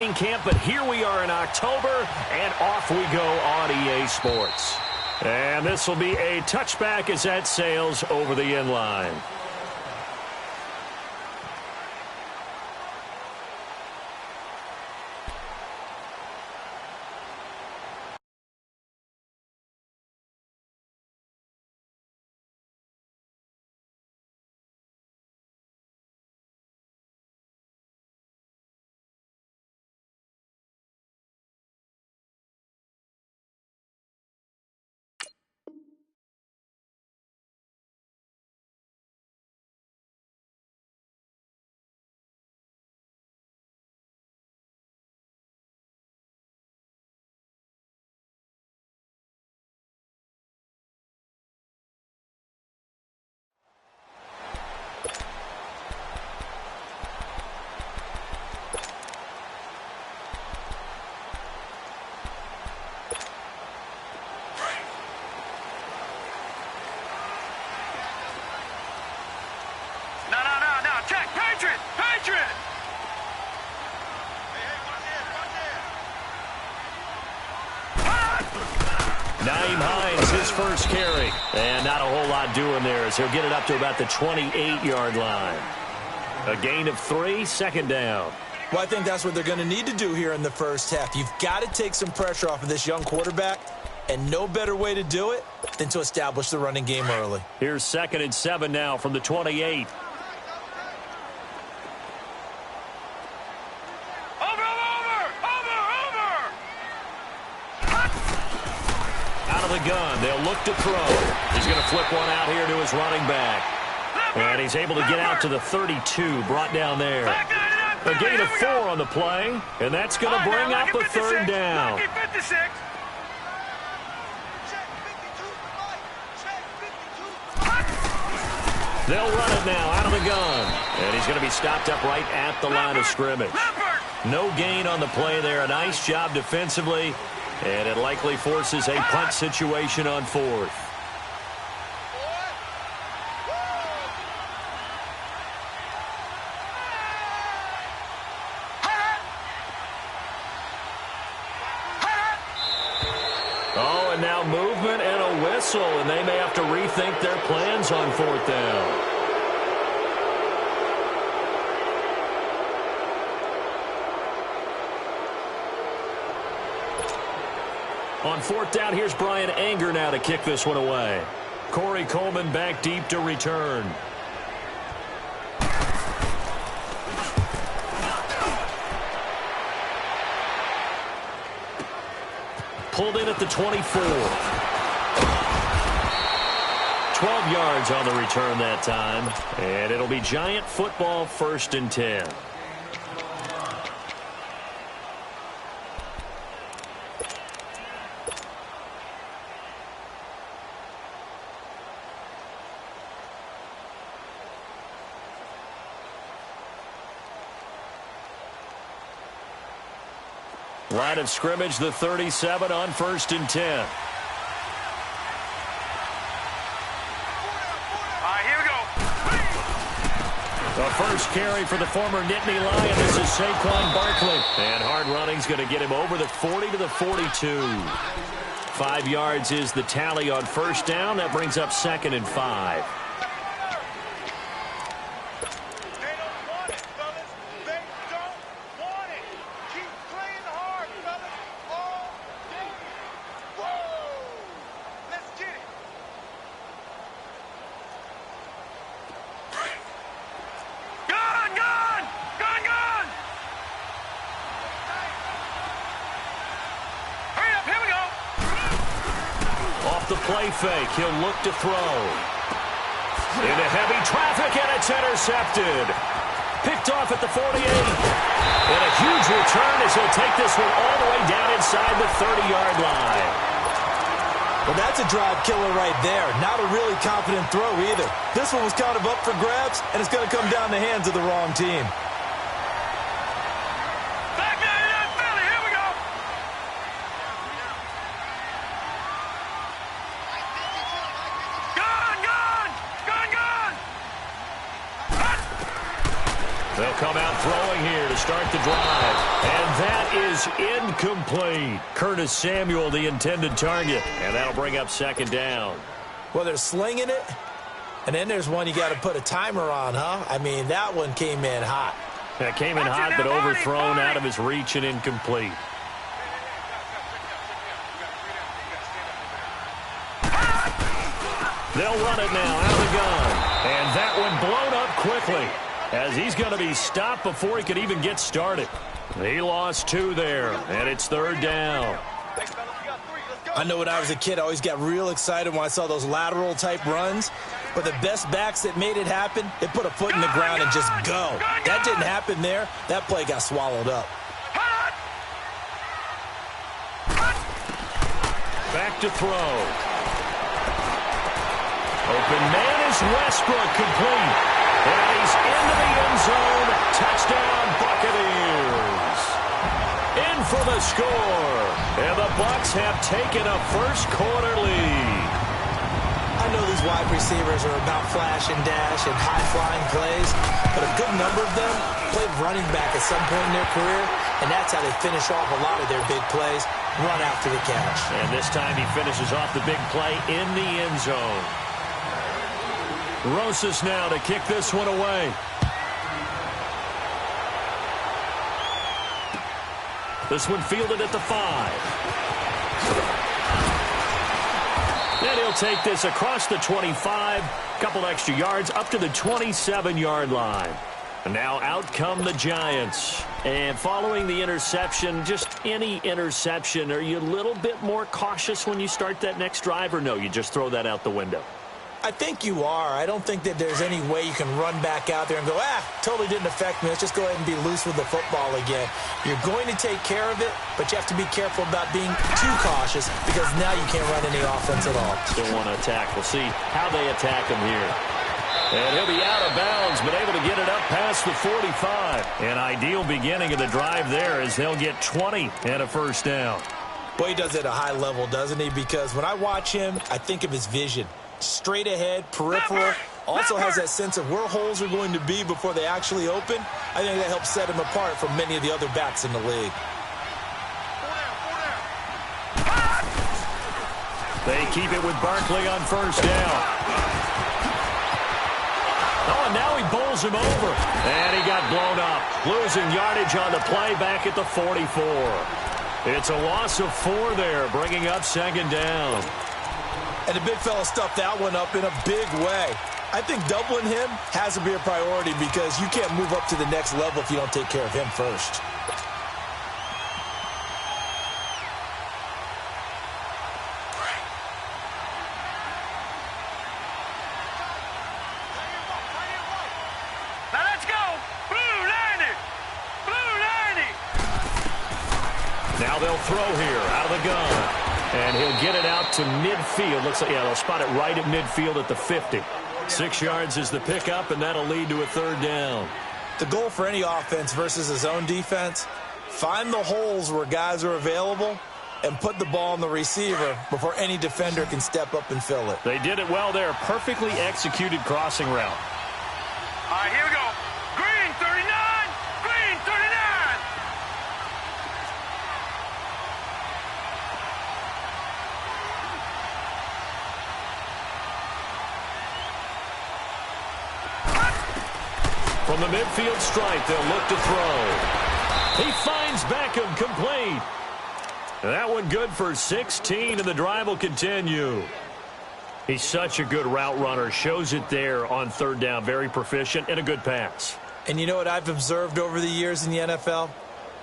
training camp, but here we are in October, and off we go on EA Sports. And this will be a touchback as that sails over the end line. His first carry, and not a whole lot doing there as he'll get it up to about the 28-yard line. A gain of 3, second down. Well, I think that's what they're going to need to do here in the first half. You've got to take some pressure off of this young quarterback, and no better way to do it than to establish the running game early. Here's 2nd and 7 now from the 28. The gun. They'll look to throw. He's going to flip one out here to his running back. And he's able to get out to the 32, brought down there. A gain of 4 on the play, and that's going to bring up a third down. They'll run it now out of the gun. And he's going to be stopped up right at the line of scrimmage. No gain on the play there. A nice job defensively. And it likely forces a punt situation on 4th. Oh, and now movement and a whistle, and they may have to rethink their plans on 4th down. On 4th down, here's Brian Anger now to kick this one away. Corey Coleman back deep to return. Pulled in at the 24. 12 yards on the return that time. And it'll be Giant football, 1st and 10. Line of scrimmage, the 37 on 1st and 10. All right, here we go. The first carry for the former Nittany Lion. This is Saquon Barkley. And hard running's going to get him over the 40 to the 42. 5 yards is the tally on 1st down. That brings up 2nd and 5. Play fake. He'll look to throw. Into heavy traffic, and it's intercepted. Picked off at the 48. And a huge return as he'll take this one all the way down inside the 30-yard line. Well, that's a drive killer right there. Not a really confident throw either. This one was kind of up for grabs, and it's going to come down the hands of the wrong team. They'll come out throwing here to start the drive. And that is incomplete. Curtis Samuel, the intended target, and that'll bring up second down. Well, they're slinging it, and then there's one you got to put a timer on, huh? I mean, that one came in hot. That came in hot, but overthrown out of his reach and incomplete. They'll run it now out of the gun. And that one blown up quickly as he's going to be stopped before he could even get started. He lost 2 there, and it's third down. I know when I was a kid, I always got real excited when I saw those lateral-type runs. But the best backs that made it happen, they put a foot in the ground and just go. That didn't happen there. That play got swallowed up. Back to throw. Open man is Westbrook, complete. And he's into the end zone. Touchdown, Buccaneers. In for the score. And the Bucs have taken a first-quarter lead. I know these wide receivers are about flash and dash and high-flying plays, but a good number of them played running back at some point in their career, and that's how they finish off a lot of their big plays, run after the catch. And this time he finishes off the big play in the end zone. Rosas now to kick this one away. This one fielded at the 5. And he'll take this across the 25, couple extra yards up to the 27-yard line. And now out come the Giants. And following the interception, just any interception, are you a little bit more cautious when you start that next drive, or no, you just throw that out the window? I think you are. I don't think that there's any way you can run back out there and go, totally didn't affect me. Let's just go ahead and be loose with the football again. You're going to take care of it, but you have to be careful about being too cautious because now you can't run any offense at all. Still want to attack. We'll see how they attack him here. And he'll be out of bounds, but able to get it up past the 45. An ideal beginning of the drive there as they'll get 20 and a first down. Boy, he does it at a high level, doesn't he? Because when I watch him, I think of his vision. Straight ahead, peripheral, also has that sense of where holes are going to be before they actually open. I think that helps set him apart from many of the other backs in the league. They keep it with Barkley on first down. Oh, and now he bowls him over. And he got blown up. Losing yardage on the play back at the 44. It's a loss of 4 there, bringing up second down. And the big fella stuffed that one up in a big way. I think doubling him has to be a priority because you can't move up to the next level if you don't take care of him first. Now let's go. Blue 90. Blue 90. Now they'll throw here out of the gun. And he'll get it out to midfield. Looks like, they'll spot it right at midfield at the 50. 6 yards is the pickup, and that'll lead to a third down. The goal for any offense versus a zone defense, find the holes where guys are available and put the ball on the receiver before any defender can step up and fill it. They did it well there. Perfectly executed crossing route. All right, here we go. Green 39. Green 39. From the midfield stripe, they'll look to throw. He finds Beckham, complete. That one good for 16, and the drive will continue. He's such a good route runner. Shows it there on third down. Very proficient and a good pass. And you know what I've observed over the years in the NFL?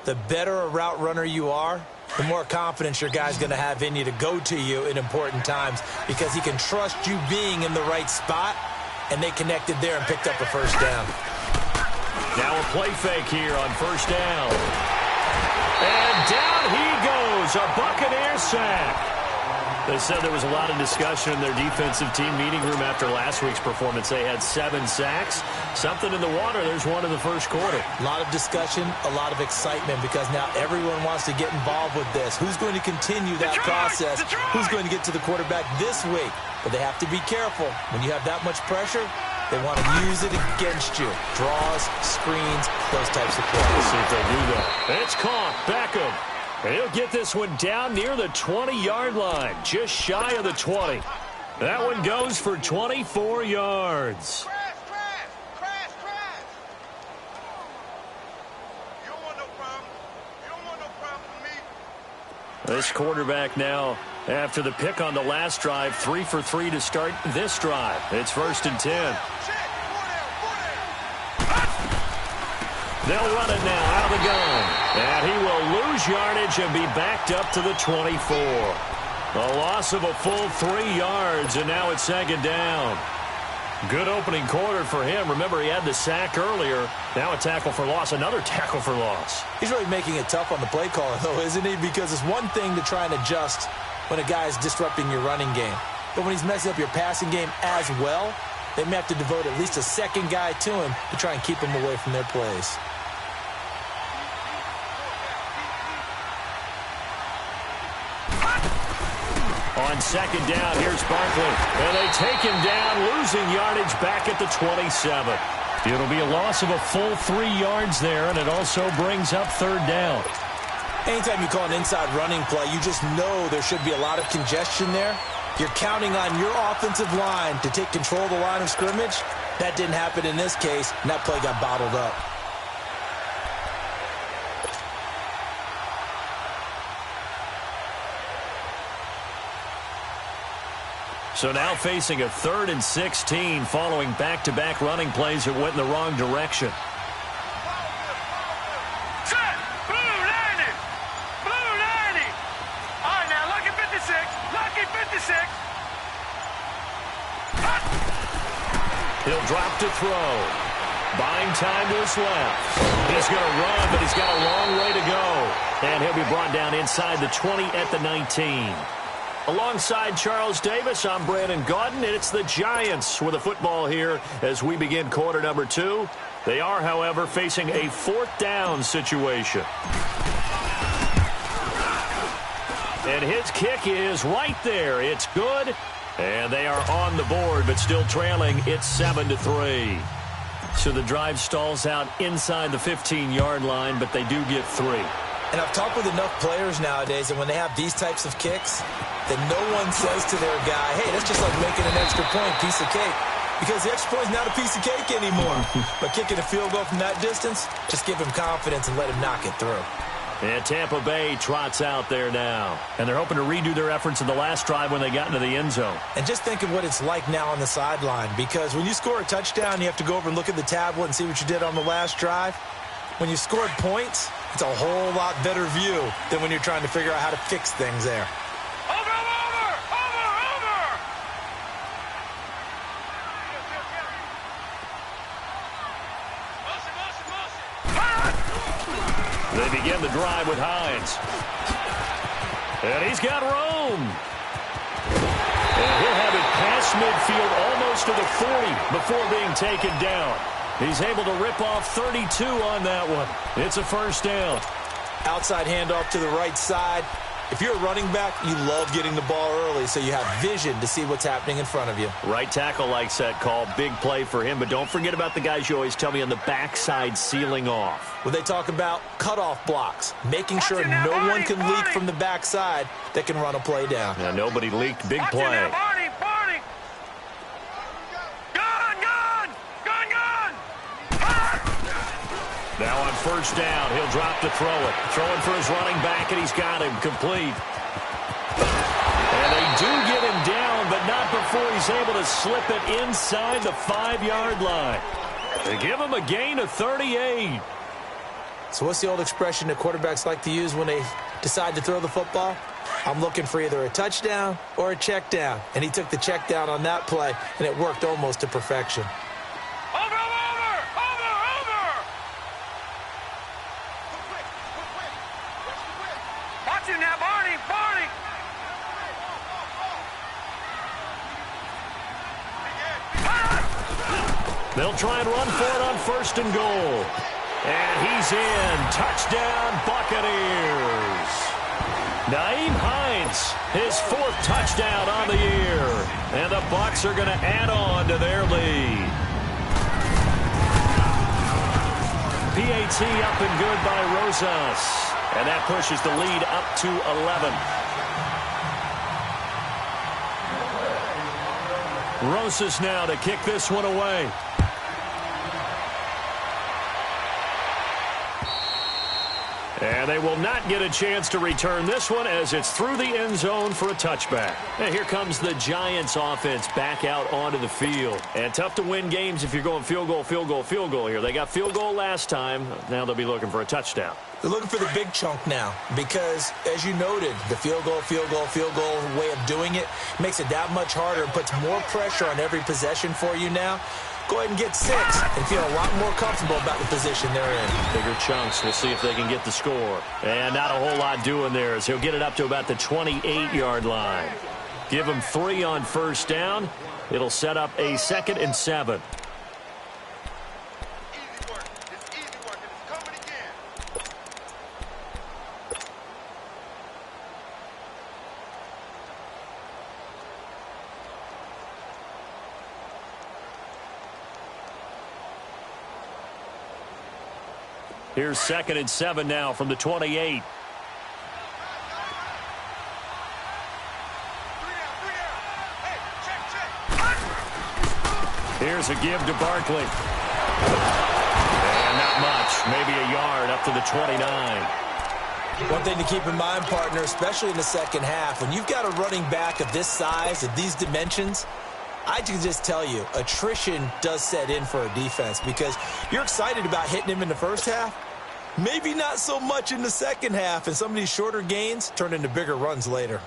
The better a route runner you are, the more confidence your guy's going to have in you to go to you in important times because he can trust you being in the right spot, and they connected there and picked up a first down. Now a play fake here on first down. And down he goes, a Buccaneer sack. They said there was a lot of discussion in their defensive team meeting room after last week's performance. They had 7 sacks. Something in the water. There's one in the first quarter. A lot of discussion, a lot of excitement because now everyone wants to get involved with this. Who's going to continue that process? Who's going to get to the quarterback this week? But they have to be careful. When you have that much pressure, They want to use it against you. Draws, screens, those types of plays. Let's see if they do that. It's caught. Beckham. He'll get this one down near the 20-yard line, just shy of the 20. That one goes for 24 yards. Crash. You don't want no problem. You don't want no problem with me. This quarterback now, after the pick on the last drive, 3 for 3 to start this drive. It's 1st and 10. They'll run it now out of the gun. And he will lose yardage and be backed up to the 24. A loss of a full 3 yards, and now it's 2nd down. Good opening quarter for him. Remember, he had the sack earlier. Now a tackle for loss, another tackle for loss. He's really making it tough on the play caller, though, isn't he? Because it's one thing to try and adjust when a guy is disrupting your running game. But when he's messing up your passing game as well, they may have to devote at least a second guy to him to try and keep him away from their plays. On 2nd down, here's Barkley. And they take him down, losing yardage back at the 27. It'll be a loss of a full 3 yards there, and it also brings up 3rd down. Anytime you call an inside running play, you just know there should be a lot of congestion there. You're counting on your offensive line to take control of the line of scrimmage. That didn't happen in this case, and that play got bottled up. So now facing a 3rd and 16 following back-to-back running plays that went in the wrong direction. Set! Blue 90! Blue 90! All right, now, lucky 56. Lucky 56. He'll drop to throw. Buying time to his left. He's going to run, but he's got a long way to go. And he'll be brought down inside the 20 at the 19. Alongside Charles Davis, I'm Brandon Gaudin, and it's the Giants with a football here as we begin quarter number 2. They are, however, facing a 4th down situation. And his kick is right there. It's good, and they are on the board, but still trailing. It's 7-3. So the drive stalls out inside the 15-yard line, but they do get 3. And I've talked with enough players nowadays, and when they have these types of kicks, that no one says to their guy, hey, that's just like making an extra point, piece of cake. Because the extra point is not a piece of cake anymore. But kicking a field goal from that distance, just give him confidence and let him knock it through. And Tampa Bay trots out there now. And they're hoping to redo their efforts in the last drive when they got into the end zone. And just think of what it's like now on the sideline. Because when you score a touchdown, you have to go over and look at the tablet and see what you did on the last drive. When you scored points, it's a whole lot better view than when you're trying to figure out how to fix things there. They begin the drive with Hines. And he's got room. And he'll have it past midfield almost to the 40 before being taken down. He's able to rip off 32 on that one. It's a 1st down. Outside handoff to the right side. If you're a running back, you love getting the ball early so you have vision to see what's happening in front of you. Right tackle likes that call. Big play for him. But don't forget about the guys you always tell me on the backside sealing off. When they talk about cutoff blocks, making sure no one can leak from the backside that can run a play down. Now, nobody leaked. Big play. Now on 1st down, he'll drop to throw it. Throwing for his running back, and he's got him complete. And they do get him down, but not before he's able to slip it inside the 5-yard line. They give him a gain of 38. So what's the old expression that quarterbacks like to use when they decide to throw the football? I'm looking for either a touchdown or a check down. And he took the check down on that play, and it worked almost to perfection. They'll try and run for it on 1st and goal. And he's in. Touchdown, Buccaneers. Nyheim Hines, his 4th touchdown on the year. And the Bucs are going to add on to their lead. PAT up and good by Rosas. And that pushes the lead up to 11. Rosas now to kick this one away. And they will not get a chance to return this one as it's through the end zone for a touchback. And here comes the Giants offense back out onto the field. And tough to win games if you're going field goal, field goal, field goal here. They got field goal last time. Now they'll be looking for a touchdown. They're looking for the big chunk now because, as you noted, the field goal way of doing it makes it that much harder and puts more pressure on every possession for you now. Go ahead and get 6 and feel a lot more comfortable about the position they're in. Bigger chunks. We'll see if they can get the score. And not a whole lot doing there as he'll get it up to about the 28-yard line. Give him 3 on first down. It'll set up a 2nd and 7. Easy work. It's easy work, and it's coming again. Here's 2nd and 7 now from the 28. Here's a give to Barkley. And not much. Maybe a yard up to the 29. One thing to keep in mind, partner, especially in the second half, when you've got a running back of this size, of these dimensions, I can just tell you, attrition does set in for a defense because you're excited about hitting him in the first half. Maybe not so much in the second half, and some of these shorter gains turn into bigger runs later.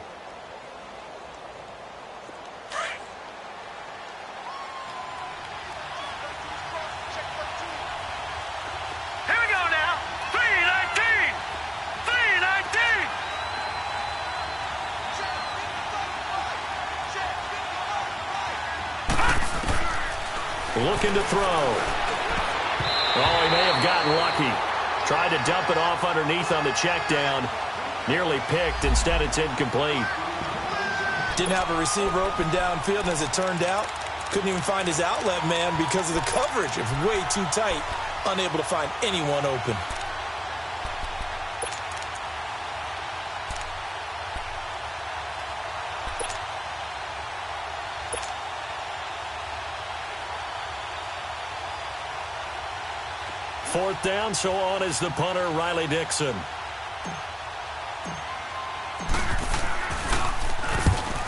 Here we go now. 319. 319. Looking to throw. Oh, he may have gotten lucky. Tried to dump it off underneath on the check down. Nearly picked. Instead, it's incomplete. Didn't have a receiver open downfield, and as it turned out, couldn't even find his outlet man because of the coverage. It was way too tight. Unable to find anyone open. Fourth down, so on is the punter, Riley Dixon.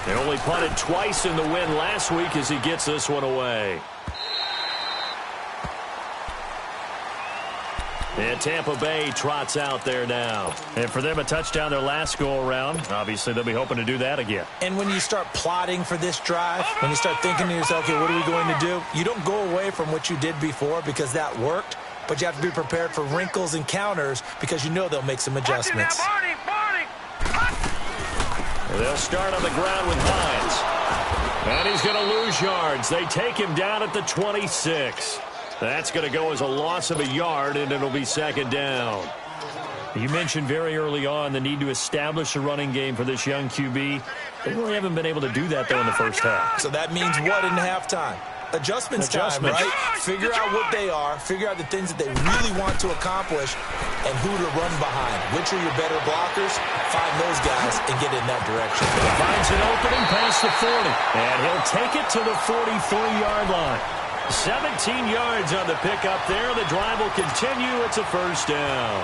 He only punted twice in the win last week as he gets this one away. And Tampa Bay trots out there now. And for them, a touchdown their last go-around. Obviously, they'll be hoping to do that again. And when you start plotting for this drive, when you start thinking to yourself, okay, what are we going to do? You don't go away from what you did before because that worked. But you have to be prepared for wrinkles and counters because you know they'll make some adjustments. They'll start on the ground with Hines. And he's going to lose yards. They take him down at the 26. That's going to go as a loss of a yard, and it'll be 2nd down. You mentioned very early on the need to establish a running game for this young QB. They really haven't been able to do that, though, in the first half. So that means what in halftime? Adjustments time, right? Figure out what they are, figure out the things that they really want to accomplish, and who to run behind. Which are your better blockers? Find those guys and get in that direction. Finds an opening past the 40, and he'll take it to the 43-yard line. 17 yards on the pickup there. The drive will continue. It's a first down.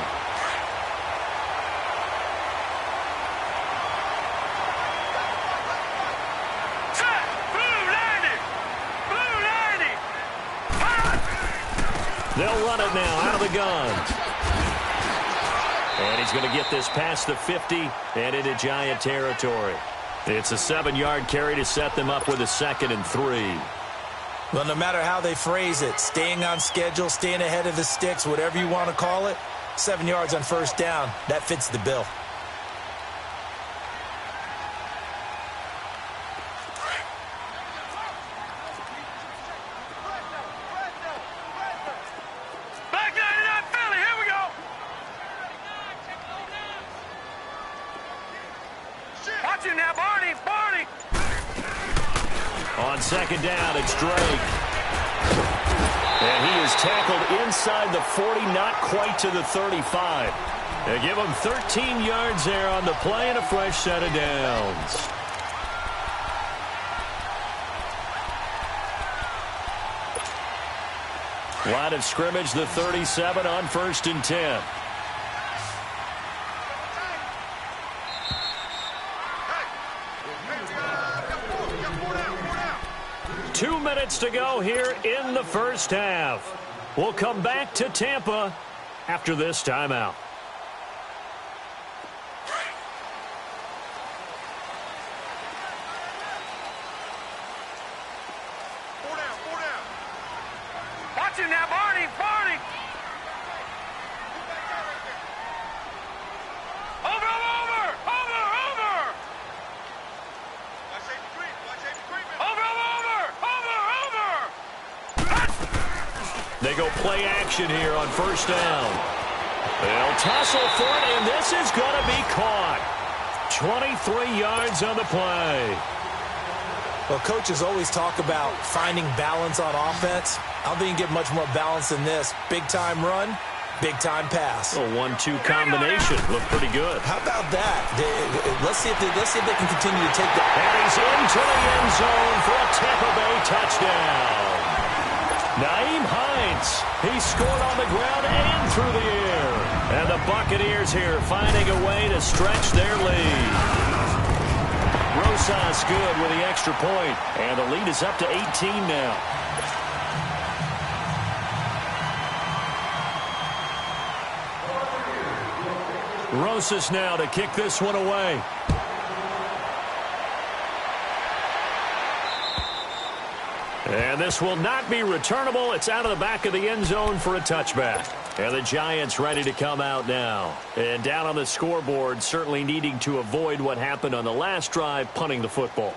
They'll run it now out of the gun. And he's going to get this past the 50 and into Giant territory. It's a 7-yard carry to set them up with a 2nd and 3. Well, no matter how they phrase it, staying on schedule, staying ahead of the sticks, whatever you want to call it, 7 yards on first down, that fits the bill. On 2nd down, it's Drake. And he is tackled inside the 40, not quite to the 35. They give him 13 yards there on the play and a fresh set of downs. Line of scrimmage, the 37 on 1st and 10. Two minutes to go here in the first half. We'll come back to Tampa after this timeout. Watch him now, Barney. Over. They go play action here on 1st down. They'll tussle for it, and this is going to be caught. 23 yards on the play. Well, coaches always talk about finding balance on offense. I don't think you get much more balance than this. Big-time run, big-time pass. A 1-2 combination. Looked pretty good. How about that? Let's see if they can continue to take that. And he's into the end zone for a Tampa Bay touchdown. Nyheim Hines, he scored on the ground and through the air. And the Buccaneers here finding a way to stretch their lead. Rosas good with the extra point, and the lead is up to 18 now. Rosas now to kick this one away. And this will not be returnable. It's out of the back of the end zone for a touchback. And the Giants ready to come out now. And down on the scoreboard, certainly needing to avoid what happened on the last drive, punting the football.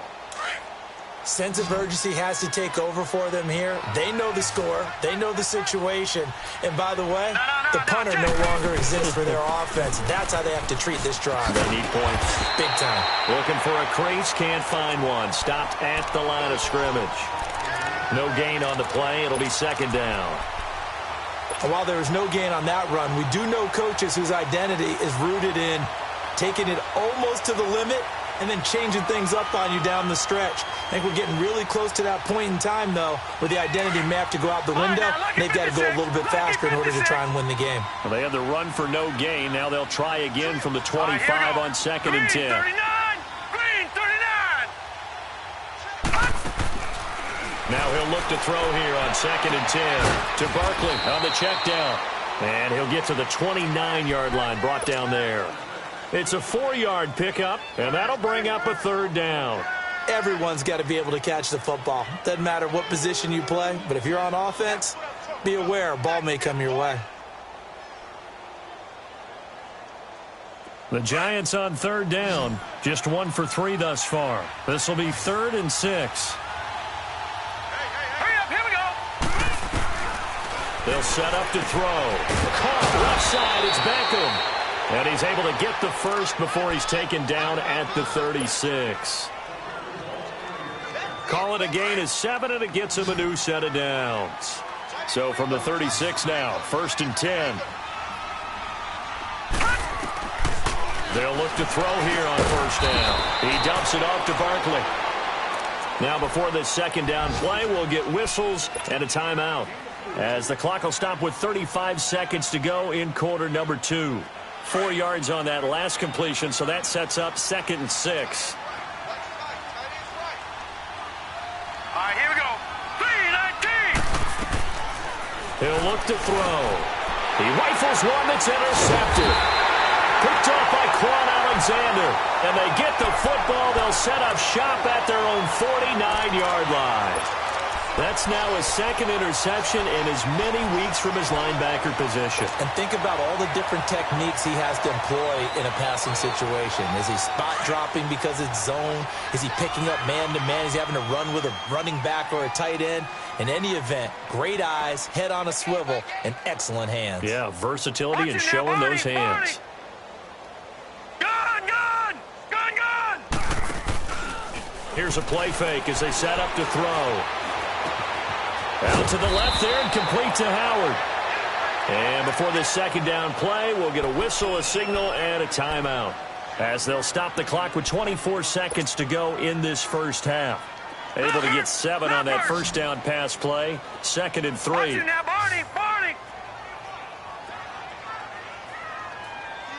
Sense of urgency has to take over for them here. They know the score. They know the situation. And by the way, the punter no longer exists for their offense. That's how they have to treat this drive. They need points. Big time. Looking for a crease, can't find one. Stopped at the line of scrimmage. No gain on the play. It'll be 2nd down. While there is no gain on that run, we do know coaches whose identity is rooted in taking it almost to the limit and then changing things up on you down the stretch. I think we're getting really close to that point in time, though, where the identity may have to go out the window. They've got to go a little bit faster in order to try and win the game. Well, they had the run for no gain. Now they'll try again from the 25 on 2nd and 10. Now he'll look to throw here on 2nd and 10 to Barkley on the check down. And he'll get to the 29-yard line, brought down there. It's a 4-yard pickup, and that'll bring up a 3rd down. Everyone's got to be able to catch the football. Doesn't matter what position you play, but if you're on offense, be aware a ball may come your way. The Giants on 3rd down, just 1 for 3 thus far. This will be 3rd and 6. They'll set up to throw. Caught left side, it's Beckham. And he's able to get the first before he's taken down at the 36. Call it a gain of 7, and it gets him a new set of downs. So from the 36 now, 1st and 10. They'll look to throw here on 1st down. He dumps it off to Barkley. Now before this 2nd down play, we'll get whistles and a timeout, as the clock will stop with 35 seconds to go in quarter number 2. 4 yards on that last completion, so that sets up 2nd and 6. All right, here we go. 3-19. He'll look to throw. He rifles one that's intercepted. Picked off by Quan Alexander. And they get the football. They'll set up shop at their own 49-yard line. That's now his 2nd interception in as many weeks from his linebacker position. And think about all the different techniques he has to employ in a passing situation. Is he spot dropping because it's zone? Is he picking up man-to-man? Is he having to run with a running back or a tight end? In any event, great eyes, head on a swivel, and excellent hands. Yeah, versatility and showing those hands. Gun! Here's a play fake as they set up to throw. Out to the left there and complete to Howard. And before this second down play, we'll get a whistle, a signal, and a timeout, as they'll stop the clock with 24 seconds to go in this first half. Able to get 7 on that first down pass play. 2nd and 3. Watch it now, Barney, Barney.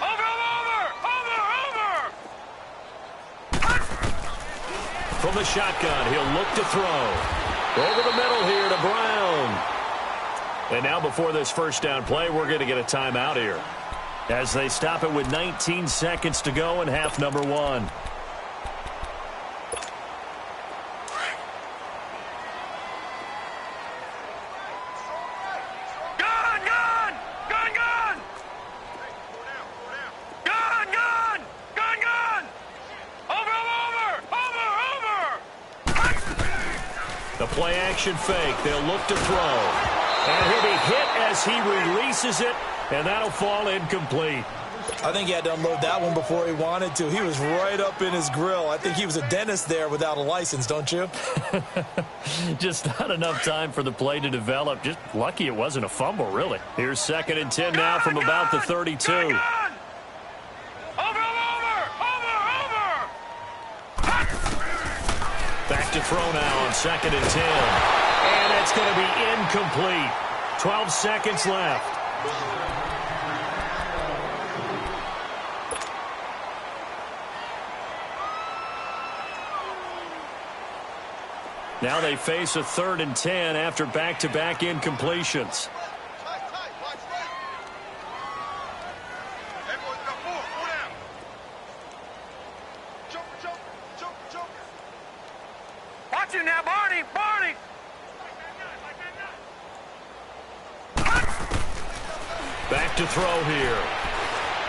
Over. From the shotgun, he'll look to throw. Over the middle here to Brown. And now before this first down play, we're going to get a timeout here, as they stop it with 19 seconds to go in half number 1. The play action fake. They'll look to throw. And he'll be hit as he releases it, and that'll fall incomplete. I think he had to unload that one before he wanted to. He was right up in his grill. I think he was a dentist there without a license, don't you? Just not enough time for the play to develop. Just lucky it wasn't a fumble, really. Here's 2nd and 10 now from about the 32. Back to throw now on 2nd and 10. And it's going to be incomplete. 12 seconds left. Now they face a 3rd and 10 after back-to-back incompletions. Watch it now, Barney, Barney. Back to throw here.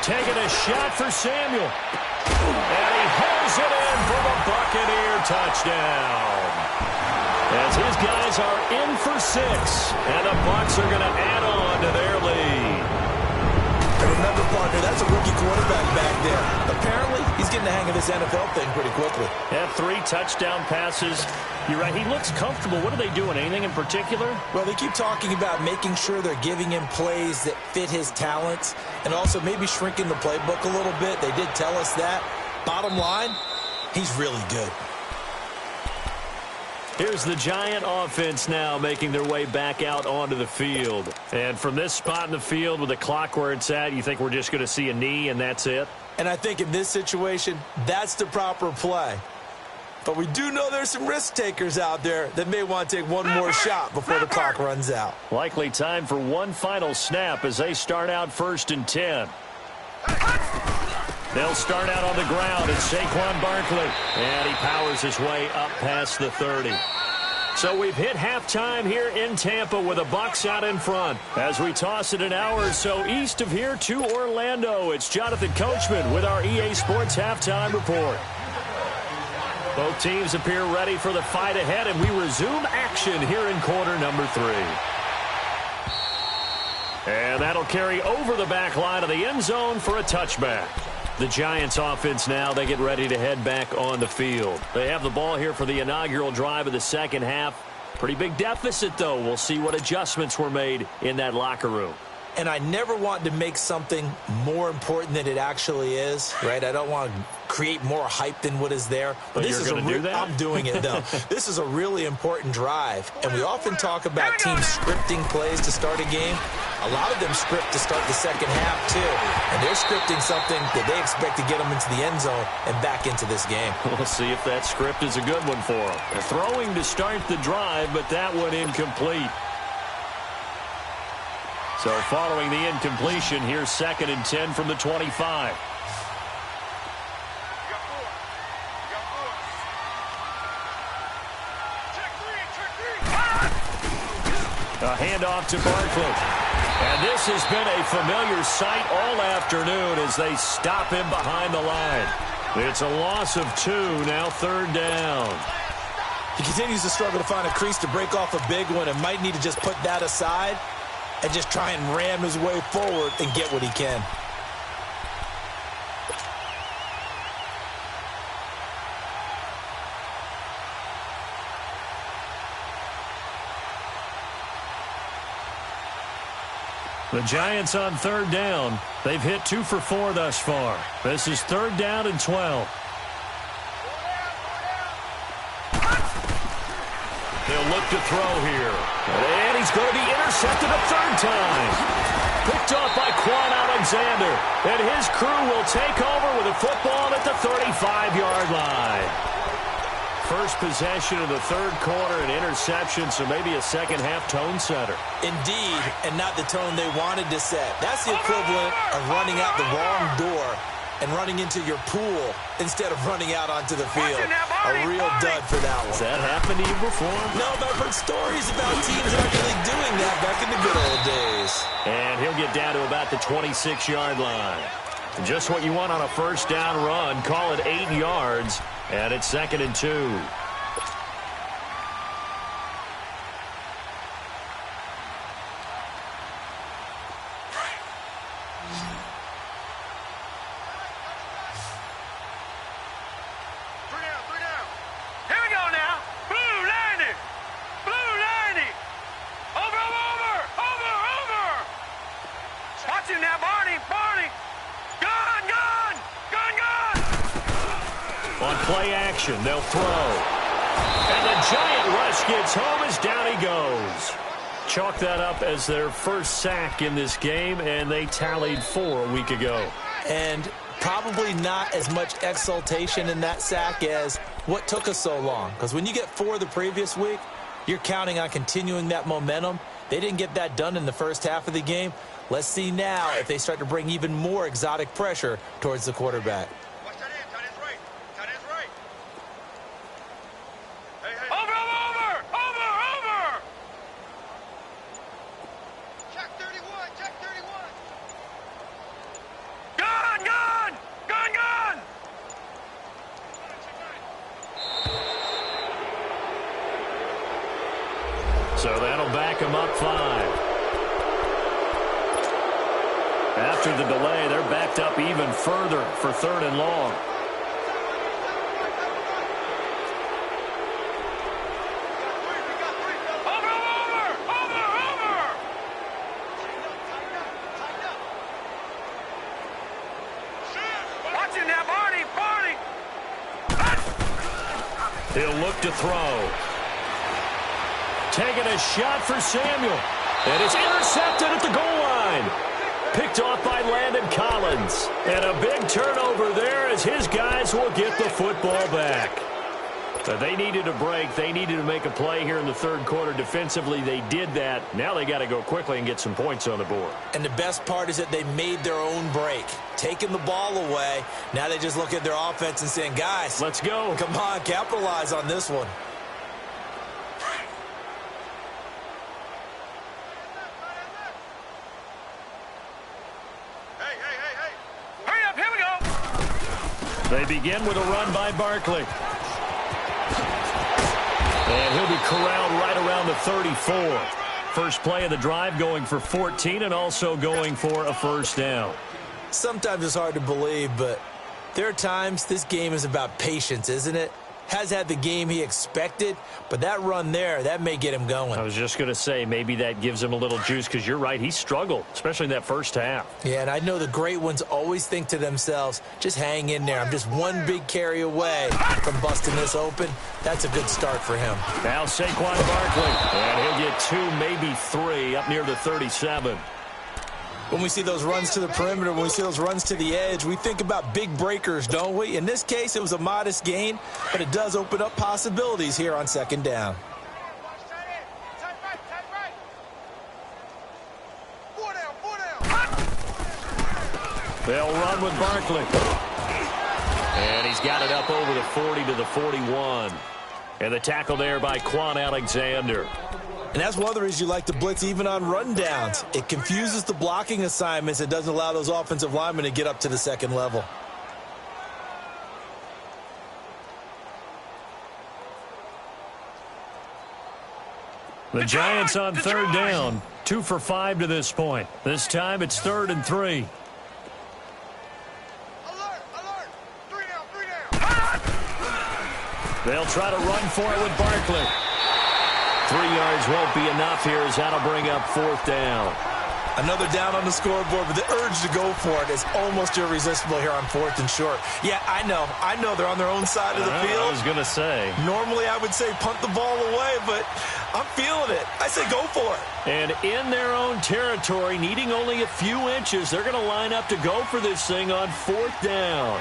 Taking a shot for Samuel. And he holds it in for the Buccaneer touchdown. As his guys are in for 6, and the Bucs are going to add on to their lead. And remember, partner, that's a rookie quarterback back there. Apparently, he's getting the hang of this NFL thing pretty quickly. Yeah, 3 touchdown passes. You're right, he looks comfortable. What are they doing? Anything in particular? Well, they keep talking about making sure they're giving him plays that fit his talents, and also maybe shrinking the playbook a little bit. They did tell us that. Bottom line, he's really good. Here's the Giant offense now making their way back out onto the field. And from this spot in the field with the clock where it's at, you think we're just going to see a knee and that's it? And I think in this situation, that's the proper play. But we do know there's some risk takers out there that may want to take one more shot before the clock runs out. Likely time for one final snap as they start out 1st and 10. They'll start out on the ground, and Saquon Barkley. And he powers his way up past the 30. So we've hit halftime here in Tampa with the Bucs out in front. As we toss it an hour or so east of here to Orlando, it's Jonathan Coachman with our EA Sports Halftime Report. Both teams appear ready for the fight ahead, and we resume action here in quarter number 3. And that'll carry over the back line of the end zone for a touchback. The Giants offense now, they get ready to head back on the field. They have the ball here for the inaugural drive of the second half. Pretty big deficit, though. We'll see what adjustments were made in that locker room. And I never want to make something more important than it actually is, right? I don't want to create more hype than what is there. But this is going to do that? I'm doing it, though. This is a really important drive. And we often talk about teams scripting plays to start a game. A lot of them script to start the second half, too. And they're scripting something that they expect to get them into the end zone and back into this game. We'll see if that script is a good one for them. They're throwing to start the drive, but that one incomplete. So following the incompletion, here's 2nd and 10 from the 25. A handoff to Barkley. And this has been a familiar sight all afternoon as they stop him behind the line. It's a loss of 2, now 3rd down. He continues to struggle to find a crease to break off a big one and might need to just put that aside and just try and ram his way forward and get what he can. The Giants on third down. They've hit 2 for 4 thus far. This is third down and 12. He'll look to throw here. And he's going to be intercepted a third time. Picked off by Quan Alexander. And his crew will take over with a football at the 35-yard line. First possession of the third quarter, an interception, so maybe a second-half tone setter. Indeed, and not the tone they wanted to set. That's the equivalent of running out the wrong door and running into your pool instead of running out onto the field. A real dud for that one. Has that happened to you before? No, but I've heard stories about teams actually doing that back in the good old days. And he'll get down to about the 26-yard line. Just what you want on a first down run. Call it 8 yards, and it's 2nd and 2. They'll throw. And the giant rush gets home as down he goes. Chalk that up as their first sack in this game, and they tallied 4 a week ago. And probably not as much exultation in that sack as what took us so long. Because when you get 4 the previous week, you're counting on continuing that momentum. They didn't get that done in the first half of the game. Let's see now if they start to bring even more exotic pressure towards the quarterback. So that'll back them up 5. After the delay, they're backed up even further for 3rd and long. He'll look to throw. Taking a shot for Samuel. And it's intercepted at the goal line. Picked off by Landon Collins. And a big turnover there as his guys will get the football back. But they needed a break. They needed to make a play here in the third quarter. Defensively, they did that. Now they got to go quickly and get some points on the board. And the best part is that they made their own break. Taking the ball away. Now they just look at their offense and saying, guys, let's go. Come on, capitalize on this one. They begin with a run by Barkley. And he'll be corralled right around the 34. First play of the drive going for 14 and also going for a first down. Sometimes it's hard to believe, but there are times this game is about patience, isn't it? Has had the game he expected, but that run there, that may get him going. I was just going to say, maybe that gives him a little juice because you're right, he struggled, especially in that first half. Yeah, and I know the great ones always think to themselves, just hang in there. I'm just one big carry away from busting this open. That's a good start for him. Now Saquon Barkley, and he'll get 2, maybe 3 up near the 37. When we see those runs to the perimeter, when we see those runs to the edge, we think about big breakers, don't we? In this case, it was a modest gain, but it does open up possibilities here on second down. They'll run with Barkley. And he's got it up over the 40 to the 41. And the tackle there by Quan Alexander. And that's one of the reasons you like to blitz even on rundowns. It confuses the blocking assignments. It doesn't allow those offensive linemen to get up to the second level. The Giants on third down. 2 for 5 to this point. This time it's 3rd and 3. They'll try to run for it with Barkley. 3 yards won't be enough here as that'll bring up 4th down. Another down on the scoreboard, but the urge to go for it is almost irresistible here on 4th and short. Yeah, I know they're on their own side of the field. I was going to say. Normally I would say punt the ball away, but I'm feeling it. I say go for it. And in their own territory, needing only a few inches, they're going to line up to go for this thing on 4th down.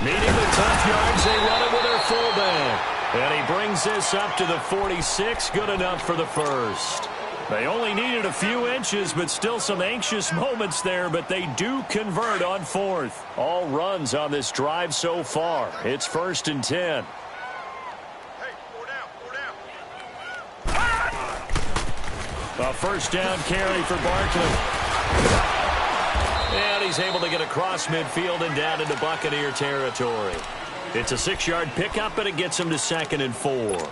Needing the tough yards, they run it with their fullback. And he brings this up to the 46, good enough for the first. They only needed a few inches, but still some anxious moments there, but they do convert on 4th. All runs on this drive so far. It's 1st and 10. A first down carry for Barkley. And he's able to get across midfield and down into Buccaneer territory. It's a 6-yard pickup, but it gets him to 2nd and 4.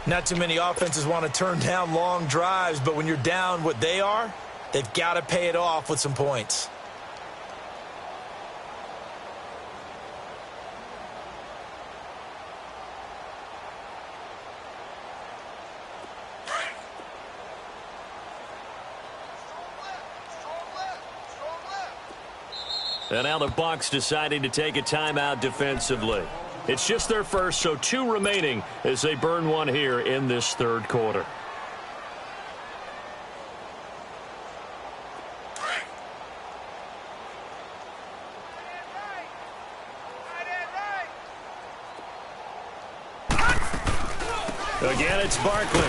Not too many offenses want to turn down long drives, but when you're down what they are, they've got to pay it off with some points. And now the Bucs deciding to take a timeout defensively. It's just their first, so 2 remaining as they burn one here in this 3rd quarter. Again, it's Barkley.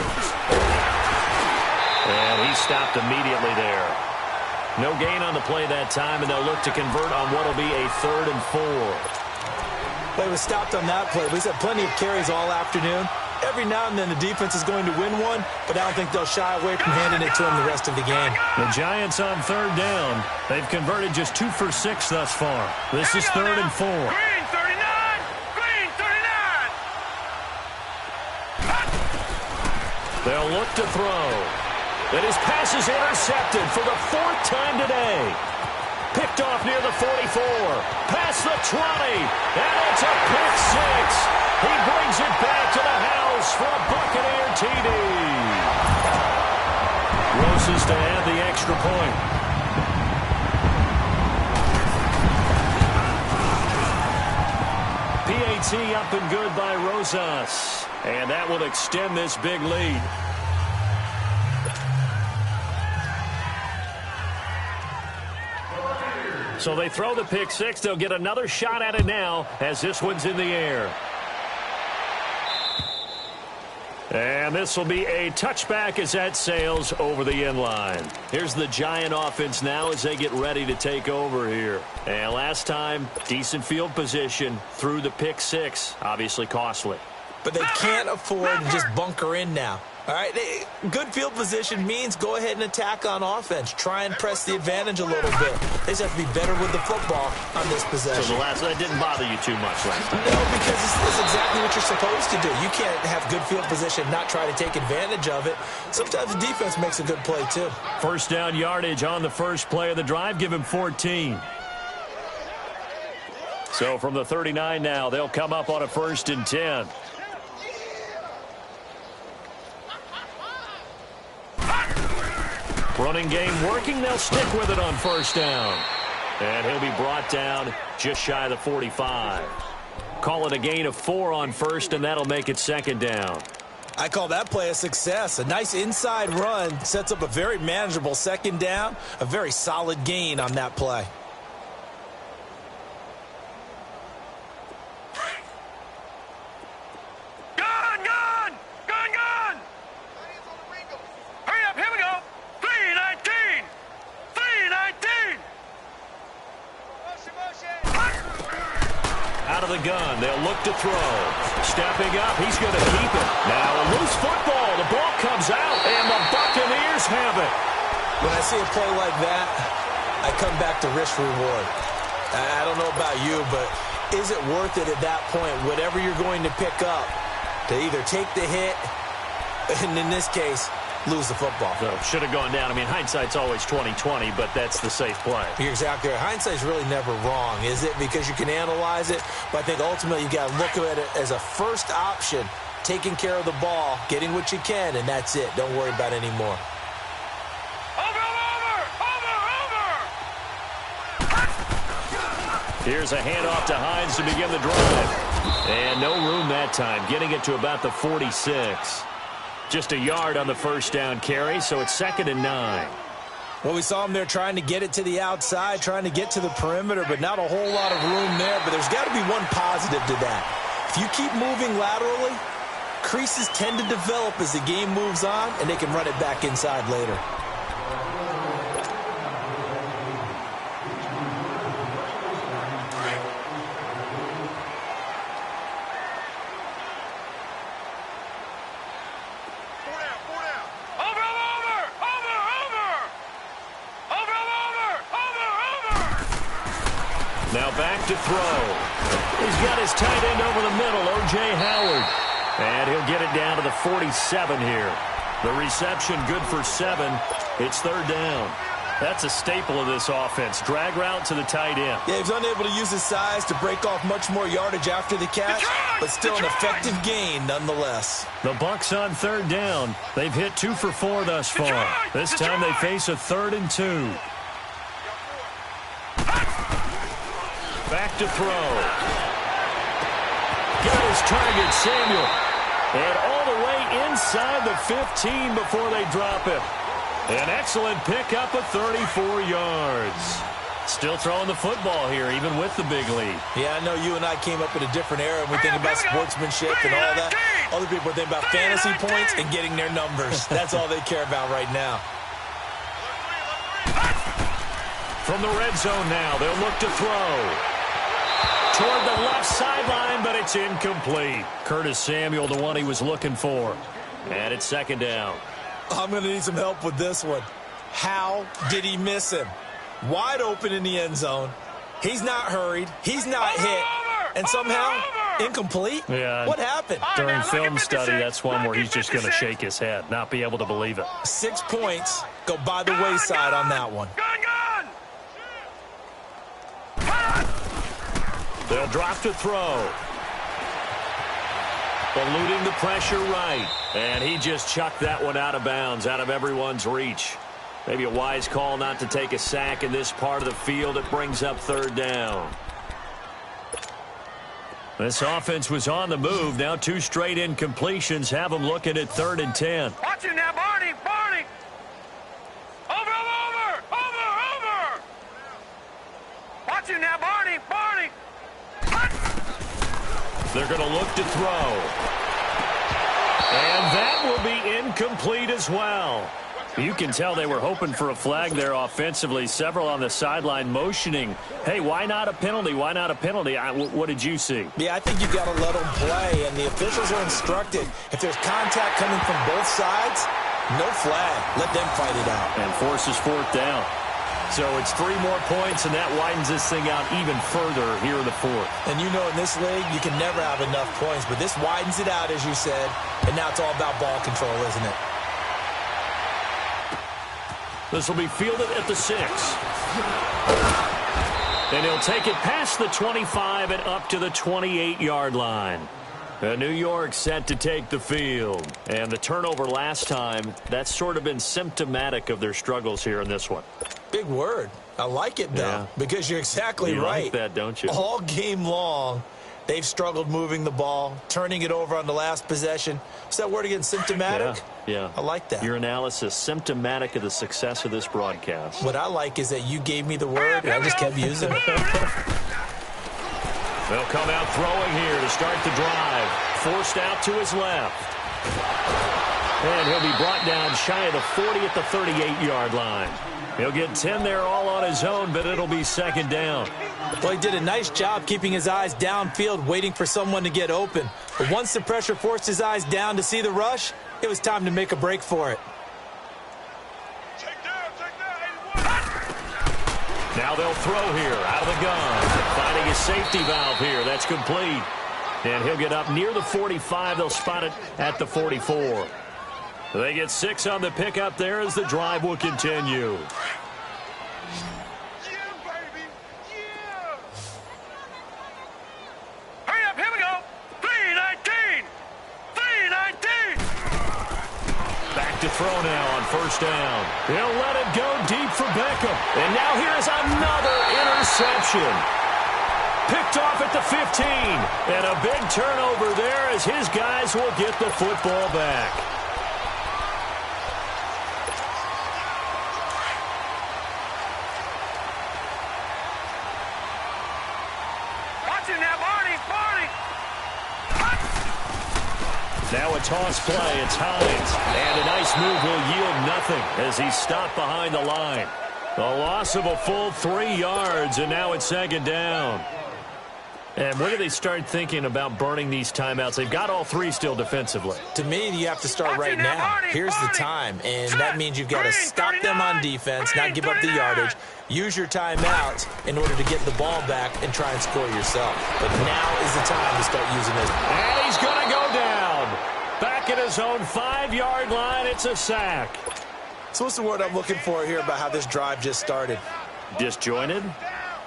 And he stopped immediately there. No gain on the play that time, and they'll look to convert on what will be a 3rd and 4. Play was stopped on that play. We've had plenty of carries all afternoon. Every now and then the defense is going to win one, but I don't think they'll shy away from handing it to them the rest of the game. The Giants on 3rd down. They've converted just 2 for 6 thus far. This is 3rd and 4. Green 39! Green 39! They'll look to throw. And his pass is intercepted for the 4th time today. Picked off near the 44. Past the 20. And it's a pick 6. He brings it back to the house for a Buccaneer TD. Roses to add the extra point. PAT up and good by Rosas. And that will extend this big lead. So they throw the pick 6. They'll get another shot at it now as this one's in the air. And this will be a touchback as that sails over the end line. Here's the Giant offense now as they get ready to take over here. And last time, decent field position through the pick 6. Obviously costly. But they can't afford to just bunker in now. All right, good field position means go ahead and attack on offense. Try and press the advantage a little bit. They just have to be better with the football on this possession. So that didn't bother you too much last time? No, because it's exactly what you're supposed to do. You can't have good field position, not try to take advantage of it. Sometimes the defense makes a good play, too. First down yardage on the first play of the drive. Give him 14. So from the 39 now, they'll come up on a 1st and 10. Running game working. They'll stick with it on 1st down. And he'll be brought down just shy of the 45. Call it a gain of 4 on 1st, and that'll make it 2nd down. I call that play a success. A nice inside run sets up a very manageable 2nd down. A very solid gain on that play. Out of the gun, they'll look to throw. Stepping up, he's going to keep it. Now a loose football. The ball comes out, and the Buccaneers have it. When I see a play like that, I come back to risk reward. I don't know about you, but is it worth it at that point, whatever you're going to pick up, to either take the hit, and in this case, lose the football? So should have gone down. I mean, hindsight's always 20/20, but that's the safe play. You're exactly right. Hindsight's really never wrong, is it? Because you can analyze it, but I think ultimately you got to look at it as a first option taking care of the ball, getting what you can, and that's it. Don't worry about it anymore. Here's a handoff to Hines to begin the drive. And no room that time, getting it to about the 46. Just a yard on the first down carry, so it's 2nd and 9. Well, we saw him there trying to get it to the outside, trying to get to the perimeter, but not a whole lot of room there. But there's got to be one positive to that. If you keep moving laterally, creases tend to develop as the game moves on, and they can run it back inside later. Now back to throw. He's got his tight end over the middle, O.J. Howard. And he'll get it down to the 47 here. The reception good for 7. It's 3rd down. That's a staple of this offense. Drag route to the tight end. Yeah, he's unable to use his size to break off much more yardage after the catch, but still an effective gain nonetheless. The Bucs on 3rd down. They've hit 2 for 4 thus far. This time they face a 3rd and 2. Back to throw. Got his target, Samuel. And all the way inside the 15 before they drop it. An excellent pickup of 34 yards. Still throwing the football here, even with the big lead. Yeah, I know you and I came up in a different era, and we think about sportsmanship and all that. Other people think about fantasy points and getting their numbers. That's all they care about right now. From the red zone now, they'll look to throw. Toward the left sideline, but it's incomplete. Curtis Samuel, the one he was looking for. And it's 2nd down. I'm going to need some help with this one. How did he miss him? Wide open in the end zone. He's not hurried. He's not hit. And somehow, incomplete? Yeah. What happened? During film study, that's one where he's just going to shake his head, not be able to believe it. 6 points go by the wayside on that one. They'll drop to throw. Eluding the pressure right. And he just chucked that one out of bounds, out of everyone's reach. Maybe a wise call not to take a sack in this part of the field. It brings up 3rd down. This offense was on the move. Now 2 straight incompletions have them looking at 3rd and 10. Watch it now, Barney. Barney. Over. Watch it now, Barney. Barney. They're going to look to throw. And that will be incomplete as well. You can tell they were hoping for a flag there offensively. Several on the sideline motioning, hey, why not a penalty? Why not a penalty? What did you see? Yeah, I think you've got to let them play, and the officials are instructed. If there's contact coming from both sides, no flag. Let them fight it out. And forces 4th down. So it's 3 more points, and that widens this thing out even further here in the 4th. And you know in this league, you can never have enough points, but this widens it out, as you said, and now it's all about ball control, isn't it? This will be fielded at the 6. And he'll take it past the 25 and up to the 28-yard line. New York set to take the field. And the turnover last time, that's sort of been symptomatic of their struggles here in this one. Big word. I like it, though, because you're exactly right. You like that, don't you? All game long, they've struggled moving the ball, turning it over on the last possession. What's that word again, symptomatic? Yeah. I like that. Your analysis, symptomatic of the success of this broadcast. What I like is that you gave me the word, and I just kept using it. They'll come out throwing here to start the drive. Forced out to his left. And he'll be brought down shy of the 40 at the 38-yard line. He'll get 10 there all on his own, but it'll be 2nd down. Well, he did a nice job keeping his eyes downfield, waiting for someone to get open. But once the pressure forced his eyes down to see the rush, it was time to make a break for it. Now they'll throw here out of the gun. Finding his safety valve here. That's complete. And he'll get up near the 45. They'll spot it at the 44. They get 6 on the pickup there as the drive will continue. Hurry up, here we go. 3:19. 3:19. throw now on first down. He'll let it go deep for Beckham. And now here's another interception. Picked off at the 15. And a big turnover there as his guys will get the football back. Now a toss play. It's Hines. And a nice move will yield nothing as he's stopped behind the line. A loss of a full 3 yards, and now it's second down. And when do they start thinking about burning these timeouts? They've got all 3 still defensively. To me, you have to start right now. Here's the time, and that means you've got to stop them on defense, not give up the yardage. Use your timeouts in order to get the ball back and try and score yourself. But now is the time to start using this. And he's going to go down. Back at his own 5-yard line, it's a sack. So what's the word I'm looking for here about how this drive just started? Disjointed?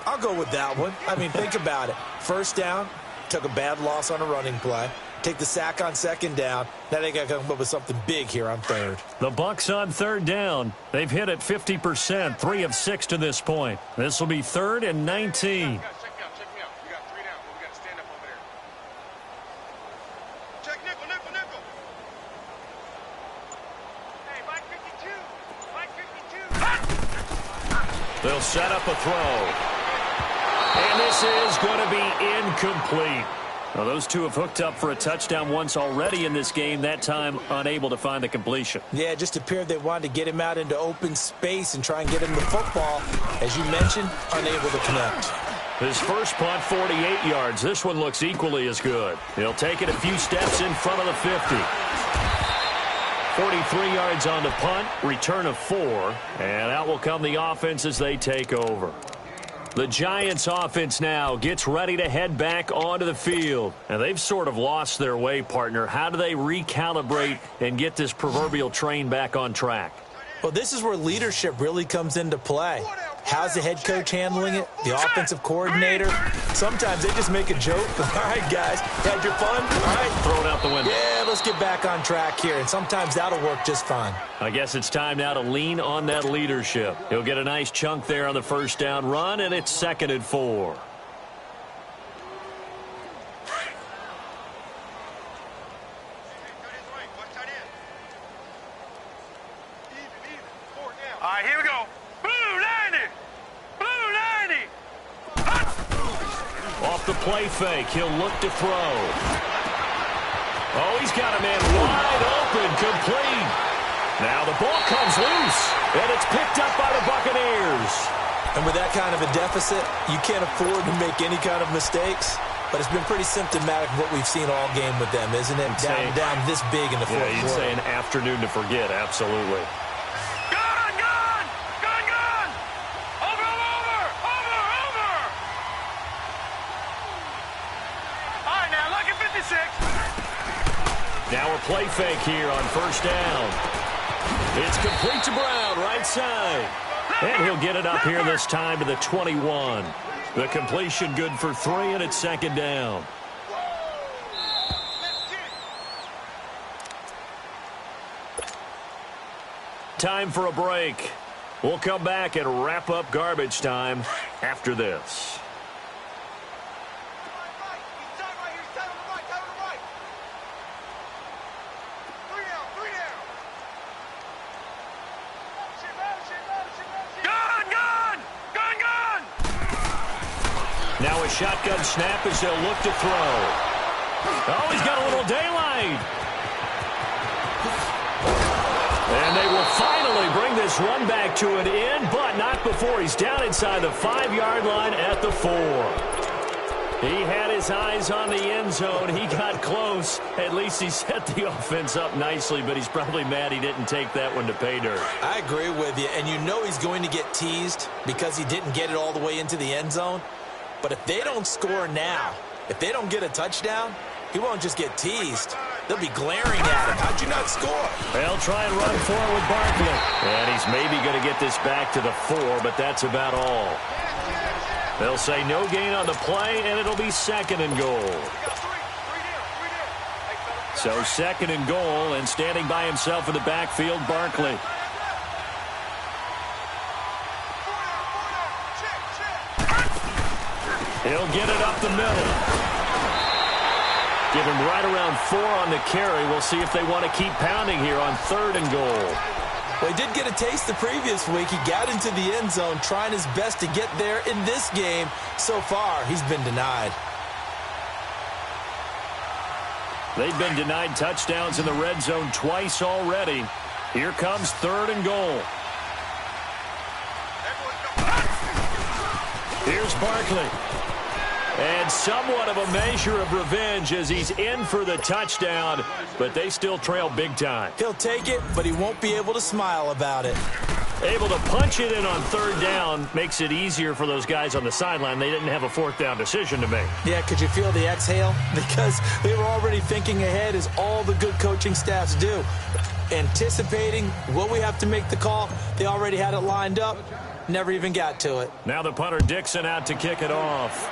I'll go with that one. I mean, think about it. First down, took a bad loss on a running play. Take the sack on second down. Now they got to come up with something big here on third. The Bucs on third down. They've hit it 50%, 3 of 6 to this point. This will be 3rd and 19. They'll set up a throw. And this is going to be incomplete. Now, those two have hooked up for a touchdown once already in this game, that time unable to find the completion. Yeah, it just appeared they wanted to get him out into open space and try and get him the football. As you mentioned, unable to connect. His first punt, 48 yards. This one looks equally as good. He'll take it a few steps in front of the 50. 43 yards on the punt, return of 4, and out will come the offense as they take over. The Giants offense now gets ready to head back onto the field. And they've sort of lost their way, partner. How do they recalibrate and get this proverbial train back on track? Well, this is where leadership really comes into play. How's the head coach handling it? The offensive coordinator? Sometimes they just make a joke. All right, guys, had your fun? All right. Throw it out the window. Yeah, let's get back on track here. And sometimes that'll work just fine. I guess it's time now to lean on that leadership. He'll get a nice chunk there on the first down run, and it's 2nd and 4. All right, here we go. Blue 90! Blue 90! Off the play fake, he'll look to throw. Oh, he's got a man wide open, complete. Now the ball comes loose, and it's picked up by the Buccaneers. And with that kind of a deficit, you can't afford to make any kind of mistakes. But it's been pretty symptomatic of what we've seen all game with them, isn't it? Down this big in the fourth quarter. Yeah, you'd say an afternoon to forget, absolutely. Now a play fake here on first down. It's complete to Brown, right side. And he'll get it up here this time to the 21. The completion good for 3, and it's 2nd down. Time for a break. We'll come back and wrap up garbage time after this. Now a shotgun snap as they'll look to throw. Oh, he's got a little daylight. And they will finally bring this run back to an end, but not before he's down inside the 5-yard line at the 4. He had his eyes on the end zone. He got close. At least he set the offense up nicely, but he's probably mad he didn't take that one to pay dirt. I agree with you, and you know he's going to get teased because he didn't get it all the way into the end zone. But if they don't score now, if they don't get a touchdown, he won't just get teased. They'll be glaring at him. How'd you not score? They'll try and run for it with Barkley. And he's maybe going to get this back to the 4, but that's about all. They'll say no gain on the play, and it'll be 2nd and goal. So 2nd and goal, and standing by himself in the backfield, Barkley. He'll get it up the middle. Give him right around 4 on the carry. We'll see if they want to keep pounding here on 3rd and goal. Well, he did get a taste the previous week. He got into the end zone trying his best to get there in this game. So far, he's been denied. They've been denied touchdowns in the red zone twice already. Here comes 3rd and goal. Here's Barkley. And somewhat of a measure of revenge as he's in for the touchdown, but they still trail big time. He'll take it, but he won't be able to smile about it. Able to punch it in on 3rd down makes it easier for those guys on the sideline. They didn't have a 4th down decision to make. Yeah, could you feel the exhale? Because they were already thinking ahead, as all the good coaching staffs do. Anticipating what we have to make the call. They already had it lined up. Never even got to it. Now the punter Dixon out to kick it off.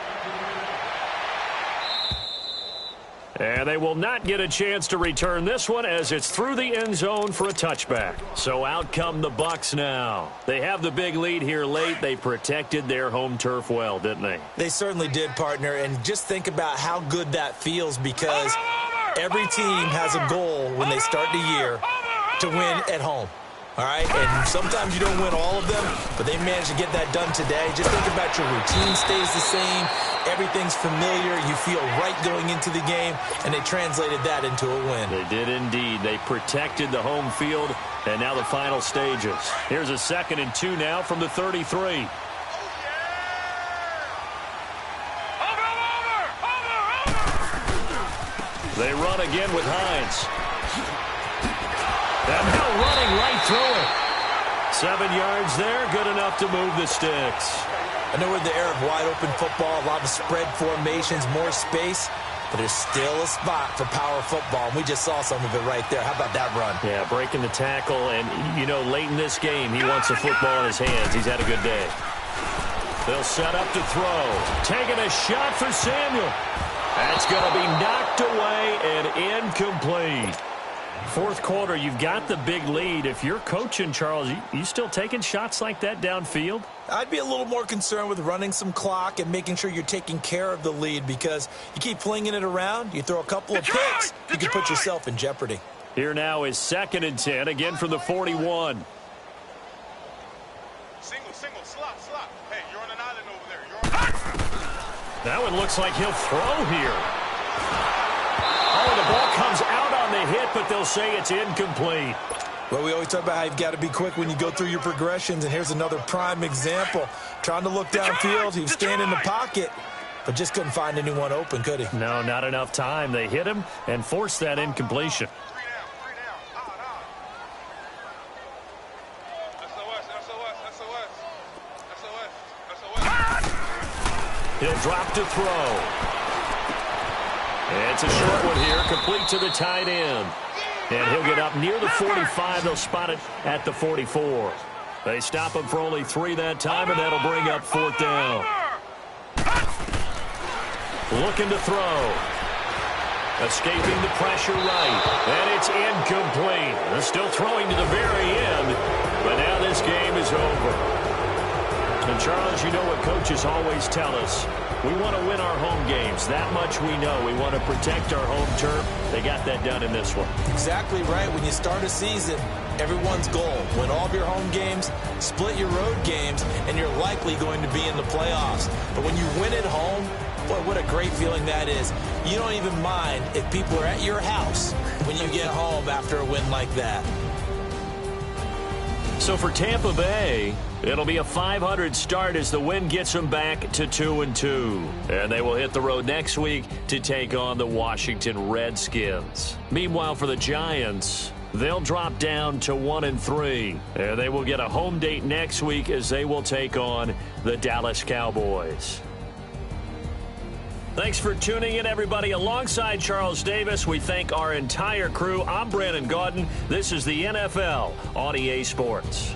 And they will not get a chance to return this one as it's through the end zone for a touchback. So out come the Bucs now. They have the big lead here late. They protected their home turf well, didn't they? They certainly did, partner. And just think about how good that feels, because every team has a goal when they start the year to win at home. All right, and sometimes you don't win all of them, but they managed to get that done today. Just think about your routine stays the same. Everything's familiar. You feel right going into the game, and they translated that into a win. They did indeed. They protected the home field, and now the final stages. Here's a 2nd and 2 now from the 33. They run again with Hines. And now running right through it. 7 yards there, good enough to move the sticks. I know we're in the era of wide-open football, a lot of spread formations, more space, but there's still a spot for power football, and we just saw some of it right there. How about that run? Yeah, breaking the tackle, and, you know, late in this game, he wants the football in his hands. He's had a good day. They'll set up to throw. Taking a shot for Samuel. That's going to be knocked away and incomplete. 4th quarter, you've got the big lead. If you're coaching, Charles, you still taking shots like that downfield? I'd be a little more concerned with running some clock and making sure you're taking care of the lead, because you keep flinging it around, you throw a couple of picks, you can put yourself in jeopardy. Here now is 2nd and 10, again from the 41. Single, slot. Hey, you're on an island over there. You're on... That one looks like he'll throw here. Oh, the ball comes out on the hit, but they'll say it's incomplete. Well, we always talk about how you've got to be quick when you go through your progressions, and here's another prime example. Trying to look downfield, he was standing in the pocket, but just couldn't find anyone open, could he? No, not enough time. They hit him and forced that incompletion. 3 down. SOS. He'll drop to throw. It's a short one here, complete to the tight end. And he'll get up near the 45. They'll spot it at the 44. They stop him for only 3 that time, and that'll bring up 4th down. Looking to throw. Escaping the pressure right. And it's incomplete. They're still throwing to the very end, but now this game is over. And Charles, you know what coaches always tell us. We want to win our home games. That much we know. We want to protect our home turf. They got that done in this one. Exactly right. When you start a season, everyone's goal: win all of your home games, split your road games, and you're likely going to be in the playoffs. But when you win at home, boy, what a great feeling that is. You don't even mind if people are at your house when you get home after a win like that. So for Tampa Bay, it'll be a 500 start as the win gets them back to 2-2. And they will hit the road next week to take on the Washington Redskins. Meanwhile, for the Giants, they'll drop down to 1-3. And they will get a home date next week as they will take on the Dallas Cowboys. Thanks for tuning in, everybody. Alongside Charles Davis, we thank our entire crew. I'm Brandon Gaudin. This is the NFL on EA Sports.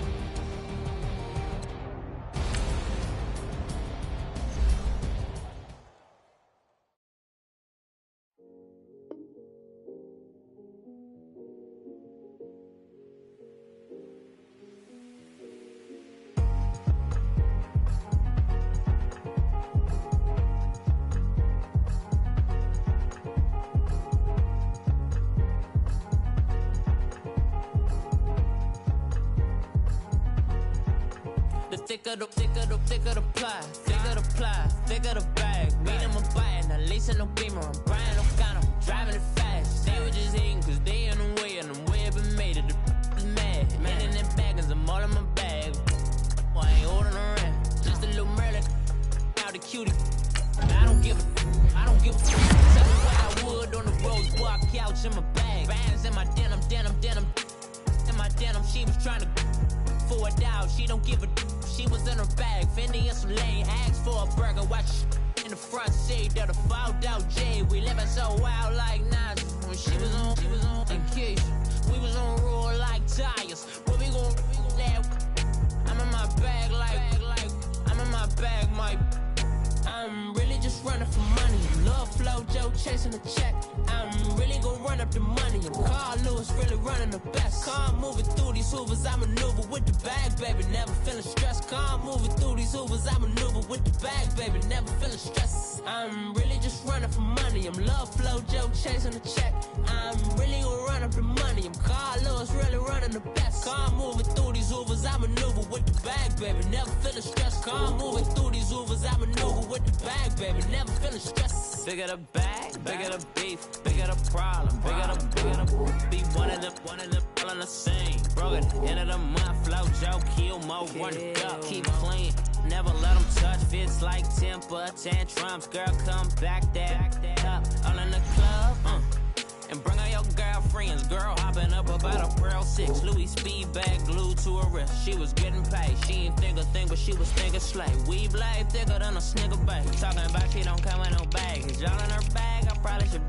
thicker the ply, thicker the ply, thicker the bag. Meet him a bite, at least in no beamer. I'm Brian O'Connor, driving it fast. They were just hating cause they in the way, and the way been made it. The is mad. Man in them baggins, I'm all in my bag. Well, I ain't holding around. Just a little Merlin, out the cutie. I don't give a Tell me what I would on the rose bar couch in my bag. Bands in my denim. In my denim, she was trying to for it out. She don't give a she was in her bag. Fendi and some lane, asked for a burger. Watch in the front seat of the fouled out J. We living so wild like Nas. When she was on vacation, we was on roll like tires. Where we gon' laugh? I'm in my bag like I'm in my bag, Mike. I'm really just running for money. Love flow, Joe chasing the check. I'm really gonna run up the money. I'm Carl Lewis, really running the best. Car moving through these Hoovers, I maneuver with the bag, baby. Never feeling stressed. Car moving through these Hoovers, I maneuver with the bag, baby. Never feeling stressed. I'm really just running for money. I'm love flow, Joe chasing the check. I'm really gonna run up the money. I'm Carl Lewis, really running the best. Car moving through these Hoovers, I maneuver with the bag, baby. Never feeling stressed. Car moving through these Hoovers, I maneuver with the bag, baby. Never feeling stressed. Bigger the bag, bigger the beef, bigger the problem, bigger the be one of them all in the same. Broke at the end of the month, flow, Joe, kill, mo, run it up, keep clean. Never let them touch, fits like temper tantrums. Girl, come back that up, all in the club, and bring all your girlfriends. Girl hopping up about a Pearl 6 Louis speed bag glued to her wrist. She was getting paid. She ain't think a thing, but she was thinking slay. We blade thicker than a snicker bag. Talking about she don't come with no baggage. Y'all in her bag, I probably should.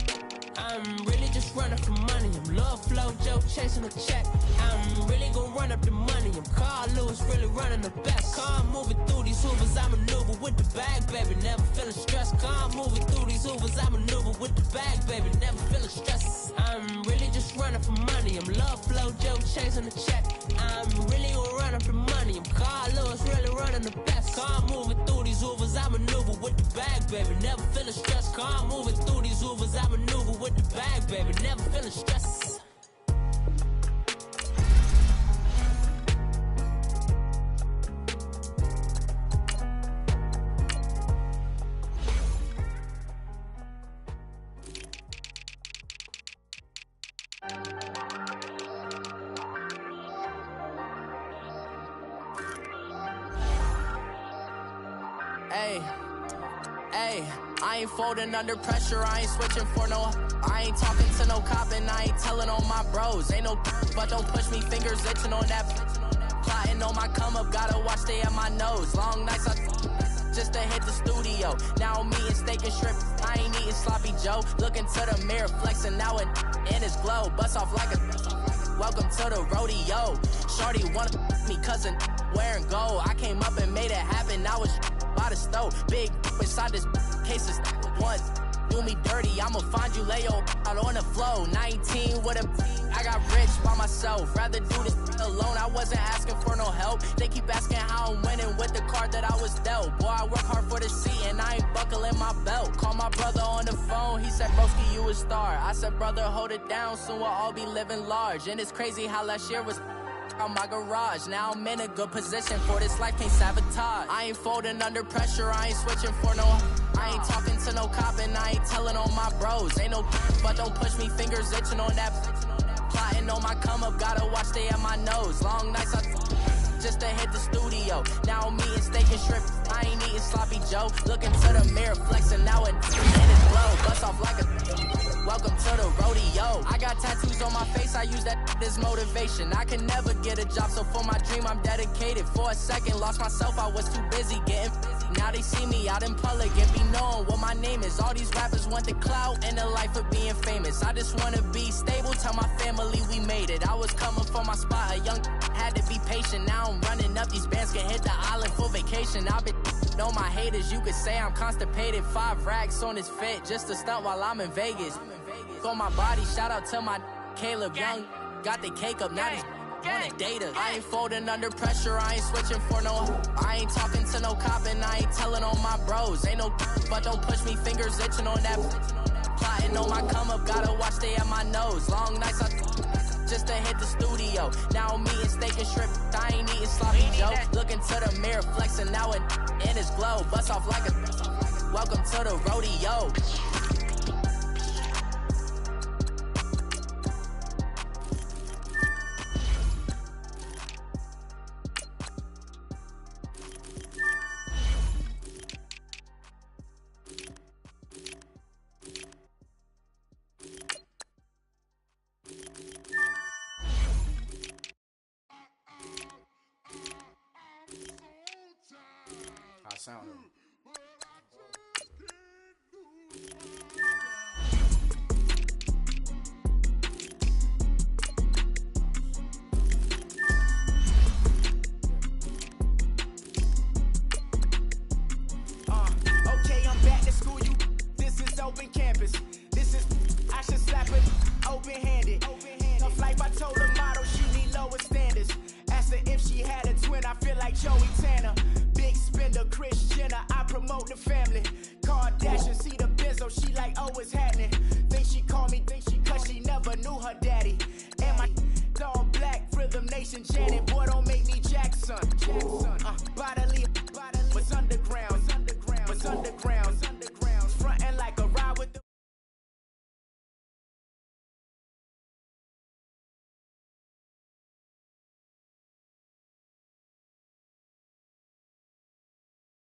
I'm really just running for money. I'm love flow, Joe chasing a check. I'm really gonna run up the money. I'm Carl Lewis, really running the best. Car moving through these Hoovers, I maneuver with the bag, baby. Never feeling stressed. Car moving through these Hoovers, I maneuver with the bag, baby. Never feeling stressed. I'm really just running for money. I'm love flow, Joe chasing the check. I'm really gonna run up the money. I'm Carl Lewis, really running the best. Car moving through these Hoovers, I maneuver with the bag, baby. Never feeling stressed. Car moving through these Hoovers, I maneuver with the bag, baby. Never feeling stressed. Hey, I ain't folding under pressure, I ain't switching for no. I ain't talking to no cop and I ain't telling on my bros. Ain't no but don't push me, fingers itching on that. Plotting on my come up, gotta watch stay at my nose. Long nights I just to hit the studio. Now I'm eating steak and shrimp, I ain't eating sloppy Joe. Looking to the mirror, flexing now and in his glow. Bust off like a welcome to the rodeo. Shorty wanna me cousin wearing gold. I came up and made it happen, I was by the stove. Big inside this case is once do me dirty, I'ma find you lay your out on the flow. 19 with a I got rich by myself, rather do this alone. I wasn't asking for no help. They keep asking how I'm winning with the card that I was dealt. Boy, I work hard for the seat and I ain't buckling my belt. Call my brother on the phone, he said, broski, you a star. I said, brother, hold it down, soon we'll all be living large. And it's crazy how last year was on my garage. Now I'm in a good position for this life, can't sabotage. I ain't folding under pressure, I ain't switching for no. I ain't talking to no cop and I ain't telling on my bros. Ain't no but don't push me, fingers itching on that. Plotting on my come up, gotta watch stay at my nose. Long nights I just to hit the studio. Now I'm eating steak and shrimp, I ain't eating sloppy Joe. Looking to the mirror, flexing now and it's blow. Bust off like a welcome to the rodeo. I got tattoos on my face, I use that as motivation. I can never get a job, so for my dream I'm dedicated. For a second, lost myself, I was too busy getting now they see me out in public and be known what my name is. All these rappers want the clout and the life of being famous. I just wanna be stable, tell my family we made it. I was coming for my spot, a young had to be patient. Now I'm running up, these bands can hit the island for vacation. I've been know my haters, you could say I'm constipated. 5 racks on his fit, just to stunt while I'm in Vegas. On my body, shout out to my Caleb Young. Got the cake up, now he's on data. I ain't folding under pressure, I ain't switching for no. I ain't talking to no cop and I ain't telling on my bros. Ain't no but don't push me, fingers itching on that. Plotting on my come up, gotta watch stay at my nose. Long nights I just to hit the studio. Now I'm eating steak and shrimp, I ain't eating sloppy Joe. Looking to the mirror, flexing now in his glow. Bust off like a welcome to the rodeo. Sound okay, I'm back to school. This is open campus. This is I should slap it open-handed. Tough life, I told the model she need lower standards. Asked her if she had a twin. I feel like Joey Tanner. Big spender, Kris Jenner, I promote the family. Kardashian, see the Benzo, she like, oh, it's happening. Think she called me, cause she never knew her daddy. And my all black, Rhythm Nation, Janet, boy, don't make me Jackson.